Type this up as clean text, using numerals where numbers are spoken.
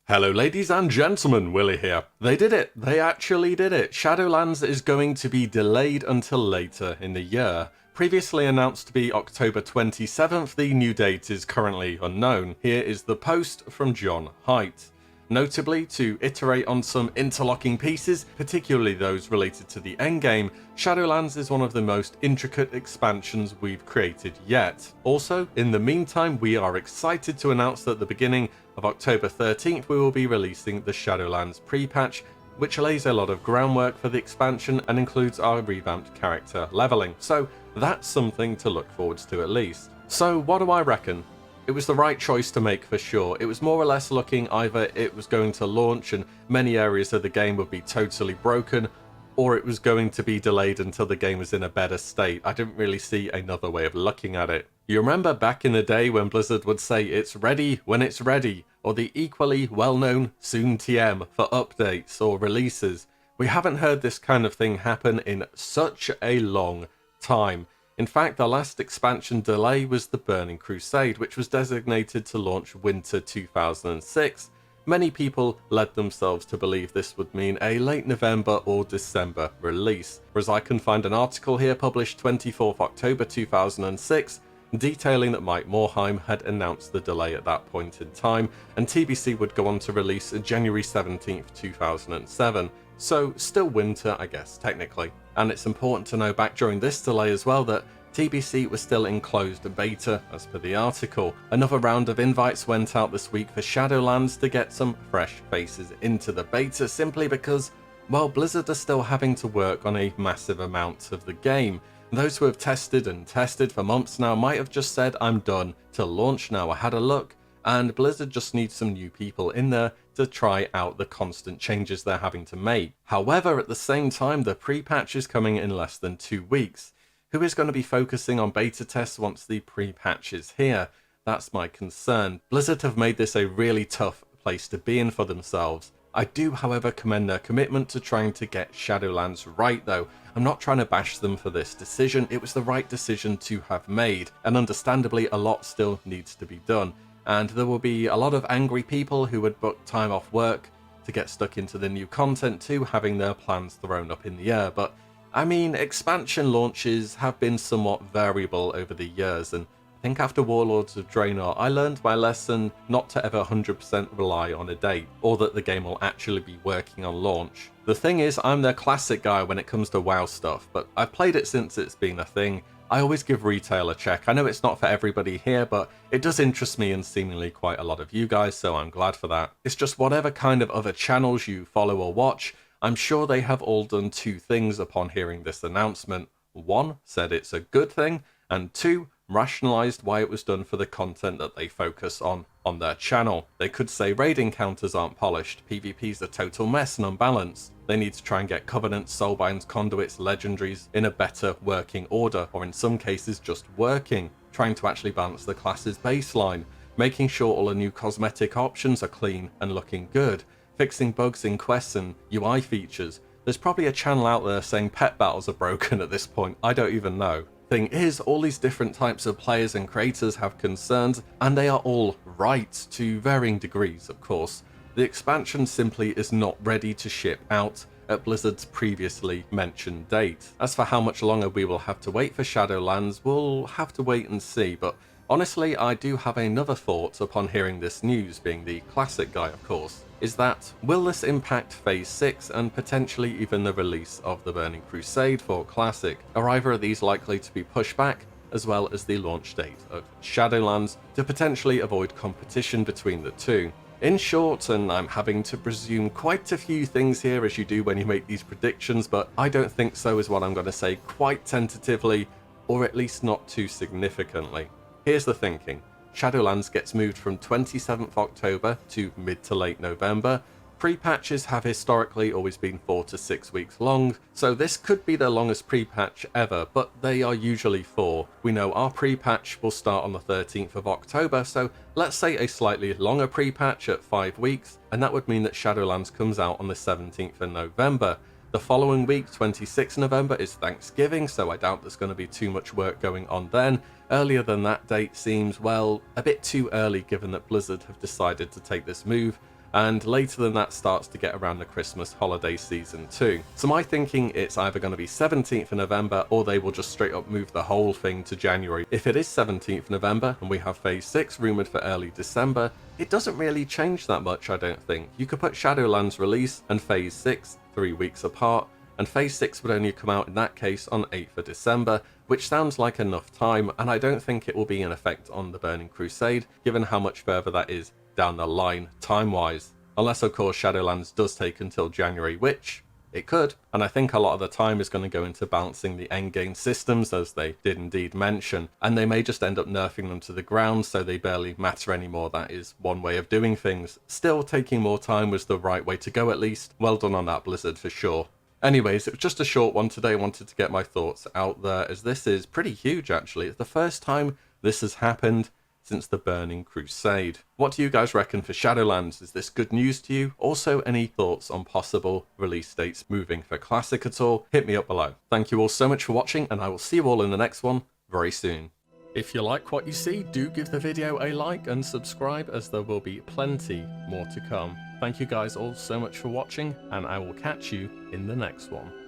Hello ladies and gentlemen, Willie here. They did it, they actually did it. Shadowlands is going to be delayed until later in the year. Previously announced to be October 27th, the new date is currently unknown. Here is the post from John Haidt. Notably, to iterate on some interlocking pieces, particularly those related to the endgame, Shadowlands is one of the most intricate expansions we've created yet. Also, in the meantime, we are excited to announce that at the beginning of October 13th we will be releasing the Shadowlands pre-patch, which lays a lot of groundwork for the expansion and includes our revamped character leveling. So that's something to look forward to at least. So what do I reckon? It was the right choice to make for sure. It was more or less looking either it was going to launch and many areas of the game would be totally broken, or it was going to be delayed until the game was in a better state. I didn't really see another way of looking at it. You remember back in the day when Blizzard would say it's ready when it's ready, or the equally well-known soon TM for updates or releases. We haven't heard this kind of thing happen in such a long time. In fact, the last expansion delay was the Burning Crusade, which was designated to launch winter 2006. Many people led themselves to believe this would mean a late November or December release, whereas I can find an article here published 24th October 2006 detailing that Mike Morhaime had announced the delay at that point in time, and TBC would go on to release January 17th, 2007. So still winter, I guess, technically. And it's important to know back during this delay as well that TBC was still in closed beta, as per the article. Another round of invites went out this week for Shadowlands to get some fresh faces into the beta, simply because, well, Blizzard are still having to work on a massive amount of the game. Those who have tested and tested for months now might have just said, I'm done till launch now. I had a look, and Blizzard just needs some new people in there to try out the constant changes they're having to make. However, at the same time, the pre-patch is coming in less than 2 weeks. Who is going to be focusing on beta tests once the pre-patch is here? That's my concern. Blizzard have made this a really tough place to be in for themselves. I do, however, commend their commitment to trying to get Shadowlands right though. I'm not trying to bash them for this decision. It was the right decision to have made, and understandably a lot still needs to be done. And there will be a lot of angry people who would book time off work to get stuck into the new content too, having their plans thrown up in the air. But I mean, expansion launches have been somewhat variable over the years, and I think after Warlords of Draenor I learned my lesson not to ever 100% rely on a date, or that the game will actually be working on launch. The thing is, I'm the classic guy when it comes to WoW stuff, but I've played it since it's been a thing. I always give retail a check. I know it's not for everybody here, but it does interest me and seemingly quite a lot of you guys, so I'm glad for that. It's just whatever kind of other channels you follow or watch, I'm sure they have all done two things upon hearing this announcement. One, said it's a good thing, and two, rationalized why it was done for the content that they focus on their channel. They could say raid encounters aren't polished, PvP's a total mess and unbalanced. They need to try and get Covenants, Soulbinds, Conduits, Legendaries in a better working order, or in some cases just working, trying to actually balance the class's baseline, making sure all the new cosmetic options are clean and looking good, fixing bugs in quests and UI features. There's probably a channel out there saying pet battles are broken at this point, I don't even know. Thing is, all these different types of players and creators have concerns, and they are all right to varying degrees, of course. The expansion simply is not ready to ship out at Blizzard's previously mentioned date. As for how much longer we will have to wait for Shadowlands, we'll have to wait and see, but honestly, I do have another thought upon hearing this news, being the classic guy of course, is that will this impact Phase 6 and potentially even the release of the Burning Crusade for Classic? Are either of these likely to be pushed back, as well as the launch date of Shadowlands, to potentially avoid competition between the two? In short, and I'm having to presume quite a few things here as you do when you make these predictions, but I don't think so is what I'm going to say quite tentatively, or at least not too significantly. Here's the thinking. Shadowlands gets moved from 27th October to mid to late November. Pre-patches have historically always been 4 to 6 weeks long, so this could be the longest pre-patch ever, but they are usually 4. We know our pre-patch will start on the 13th of October, so let's say a slightly longer pre-patch at 5 weeks, and that would mean that Shadowlands comes out on the 17th of November. The following week, 26th November, is Thanksgiving, so I doubt there's going to be too much work going on then. Earlier than that date seems, well, a bit too early given that Blizzard have decided to take this move, and later than that starts to get around the Christmas holiday season too. So my thinking, it's either going to be 17th of November or they will just straight up move the whole thing to January. If it is 17th November and we have Phase 6 rumoured for early December, it doesn't really change that much, I don't think. You could put Shadowlands release and Phase 6 3 weeks apart, and Phase 6 would only come out in that case on 8th of December, which sounds like enough time, and I don't think it will be in effect on the Burning Crusade, given how much further that is down the line time-wise. Unless of course Shadowlands does take until January, which it could, and I think a lot of the time is going to go into balancing the endgame systems, as they did indeed mention, and they may just end up nerfing them to the ground so they barely matter anymore. That is one way of doing things. Still, taking more time was the right way to go at least. Well done on that, Blizzard, for sure. Anyways, it was just a short one today. I wanted to get my thoughts out there, as this is pretty huge actually. It's the first time this has happened since the Burning Crusade. What do you guys reckon for Shadowlands? Is this good news to you? Also, any thoughts on possible release dates moving for Classic at all? Hit me up below. Thank you all so much for watching, and I will see you all in the next one very soon. If you like what you see, do give the video a like and subscribe, as there will be plenty more to come. Thank you guys all so much for watching, and I will catch you in the next one.